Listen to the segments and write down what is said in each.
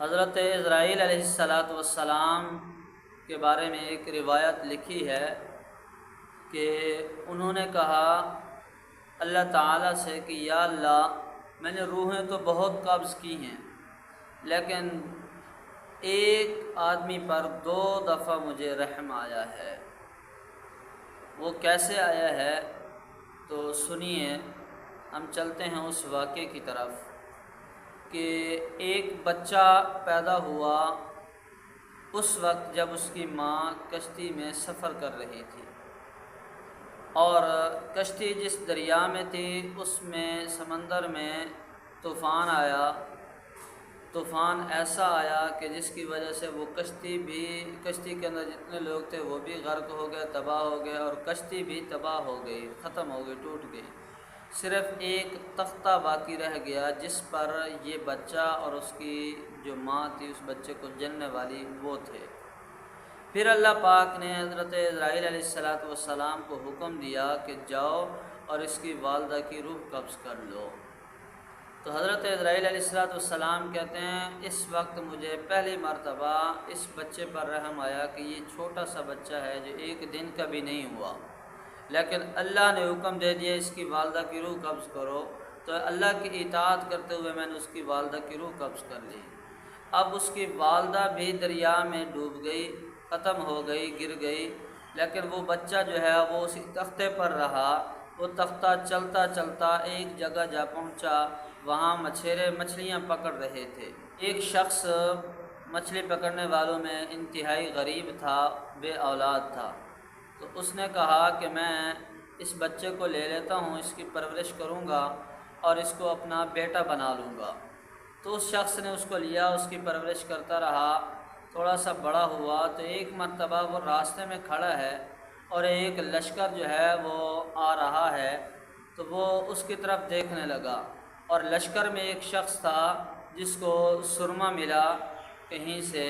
حضرت اسرائیل علیہ السلام کے بارے میں ایک روایت لکھی ہے کہ انہوں نے کہا اللہ تعالیٰ سے کہ یا اللہ، میں نے روحیں تو بہت قبض کی ہیں، لیکن ایک آدمی پر 2 دفعہ مجھے رحم آیا ہے۔ وہ کیسے آیا ہے تو سنیے، ہم چلتے ہیں اس واقعے کی طرف کہ ایک بچہ پیدا ہوا اس وقت جب اس کی ماں کشتی میں سفر کر رہی تھی، اور کشتی جس دریا میں تھی اس میں سمندر میں طوفان آیا۔ طوفان ایسا آیا کہ جس کی وجہ سے وہ کشتی کے اندر جتنے لوگ تھے وہ بھی غرق ہو گئے، تباہ ہو گئے، اور کشتی بھی تباہ ہو گئی، ختم ہو گئی، ٹوٹ گئی۔ صرف ایک تختہ باقی رہ گیا جس پر یہ بچہ اور اس کی جو ماں تھی اس بچے کو جننے والی وہ تھے۔ پھر اللہ پاک نے حضرت اسرائیل علیہ السلام کو حکم دیا کہ جاؤ اور اس کی والدہ کی روح قبض کر لو۔ تو حضرت اسرائیل علیہ السلام کہتے ہیں اس وقت مجھے پہلی مرتبہ اس بچے پر رحم آیا کہ یہ چھوٹا سا بچہ ہے جو 1 دن کا بھی نہیں ہوا، لیکن اللہ نے حکم دے دیا اس کی والدہ کی روح قبض کرو، تو اللہ کی اطاعت کرتے ہوئے میں نے اس کی والدہ کی روح قبض کر لی۔ اب اس کی والدہ بھی دریا میں ڈوب گئی، ختم ہو گئی، گر گئی، لیکن وہ بچہ جو ہے وہ اسی تختے پر رہا۔ وہ تختہ چلتا چلتا ایک جگہ جا پہنچا، وہاں مچھیرے مچھلیاں پکڑ رہے تھے۔ ایک شخص مچھلی پکڑنے والوں میں انتہائی غریب تھا، بے اولاد تھا، تو اس نے کہا کہ میں اس بچے کو لے لیتا ہوں، اس کی پرورش کروں گا اور اس کو اپنا بیٹا بنا لوں گا۔ تو اس شخص نے اس کو لیا، اس کی پرورش کرتا رہا، تھوڑا سا بڑا ہوا تو ایک مرتبہ وہ راستے میں کھڑا ہے اور ایک لشکر جو ہے وہ آ رہا ہے، تو وہ اس کی طرف دیکھنے لگا، اور لشکر میں ایک شخص تھا جس کو سرما ملا کہیں سے،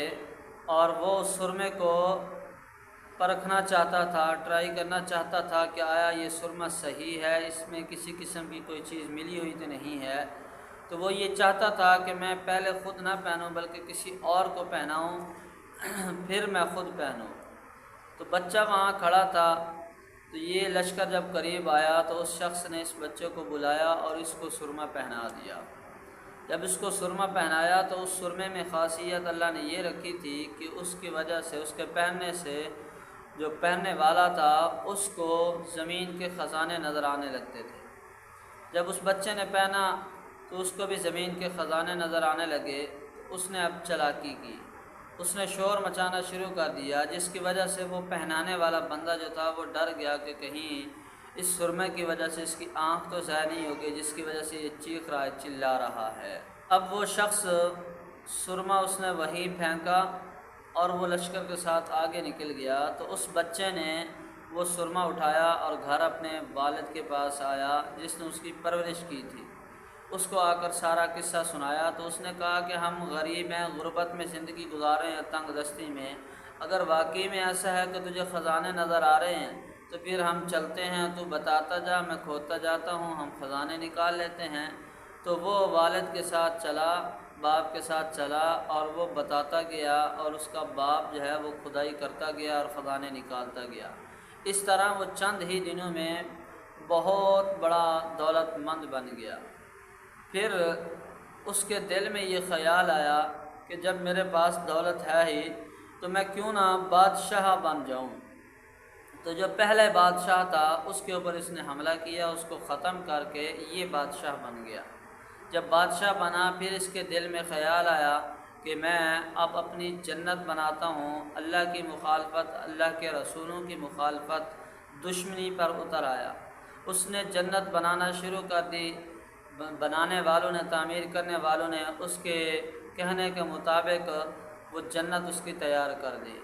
اور وہ سرمے کو پرکھنا چاہتا تھا، ٹرائی کرنا چاہتا تھا کہ آیا یہ سرما صحیح ہے، اس میں کسی قسم کی کوئی چیز ملی ہوئی تو نہیں ہے۔ تو وہ یہ چاہتا تھا کہ میں پہلے خود نہ پہنوں بلکہ کسی اور کو پہناؤں پھر میں خود پہنوں۔ تو بچہ وہاں کھڑا تھا، تو یہ لشکر جب قریب آیا تو اس شخص نے اس بچے کو بلایا اور اس کو سرما پہنا دیا۔ جب اس کو سرما پہنایا تو اس سرمے میں خاصیت اللہ نے یہ رکھی تھی کہ اس کی وجہ سے، اس کے پہننے سے جو پہننے والا تھا اس کو زمین کے خزانے نظر آنے لگتے تھے۔ جب اس بچے نے پہنا تو اس کو بھی زمین کے خزانے نظر آنے لگے۔ اس نے اب چالاکی کی، اس نے شور مچانا شروع کر دیا، جس کی وجہ سے وہ پہنانے والا بندہ جو تھا وہ ڈر گیا کہ کہیں اس سرمے کی وجہ سے اس کی آنکھ تو ضائع نہیں ہوگی جس کی وجہ سے یہ چیخ رہا ہے، چلا رہا ہے۔ اب وہ شخص سرما اس نے وہیں پھینکا اور وہ لشکر کے ساتھ آگے نکل گیا۔ تو اس بچے نے وہ سرما اٹھایا اور گھر اپنے والد کے پاس آیا جس نے اس کی پرورش کی تھی، اس کو آ کر سارا قصہ سنایا۔ تو اس نے کہا کہ ہم غریب ہیں، غربت میں زندگی گزارے ہیں، تنگ دستی میں، اگر واقعی میں ایسا ہے کہ تجھے خزانے نظر آ رہے ہیں تو پھر ہم چلتے ہیں، تو بتاتا جا، میں کھوتا جاتا ہوں، ہم خزانے نکال لیتے ہیں۔ تو وہ والد کے ساتھ چلا، باپ کے ساتھ چلا، اور وہ بتاتا گیا اور اس کا باپ جو ہے وہ کھدائی کرتا گیا اور خزانے نکالتا گیا۔ اس طرح وہ چند ہی دنوں میں بہت بڑا دولت مند بن گیا۔ پھر اس کے دل میں یہ خیال آیا کہ جب میرے پاس دولت ہے ہی تو میں کیوں نہ بادشاہ بن جاؤں۔ تو جو پہلے بادشاہ تھا اس کے اوپر اس نے حملہ کیا، اس کو ختم کر کے یہ بادشاہ بن گیا۔ جب بادشاہ بنا پھر اس کے دل میں خیال آیا کہ میں اب اپنی جنت بناتا ہوں۔ اللہ کی مخالفت، اللہ کے رسولوں کی مخالفت، دشمنی پر اتر آیا۔ اس نے جنت بنانا شروع کر دی۔ بنانے والوں نے، تعمیر کرنے والوں نے اس کے کہنے کے مطابق وہ جنت اس کی تیار کر دی۔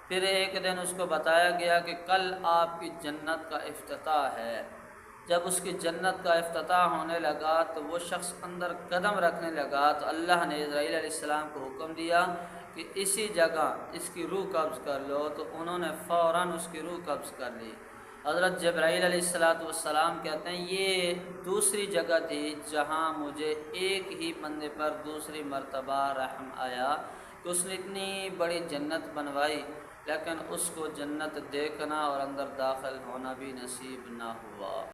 پھر ایک دن اس کو بتایا گیا کہ کل آپ کی جنت کا افتتاح ہے۔ جب اس کی جنت کا افتتاح ہونے لگا تو وہ شخص اندر قدم رکھنے لگا، تو اللہ نے اسرائیل علیہ السلام کو حکم دیا کہ اسی جگہ اس کی روح قبض کر لو۔ تو انہوں نے فوراً اس کی روح قبض کر لی۔ حضرت جبرائیل علیہ السلام کہتے ہیں یہ دوسری جگہ تھی جہاں مجھے ایک ہی بندے پر دوسری مرتبہ رحم آیا کہ اس نے اتنی بڑی جنت بنوائی، لیکن اس کو جنت دیکھنا اور اندر داخل ہونا بھی نصیب نہ ہوا۔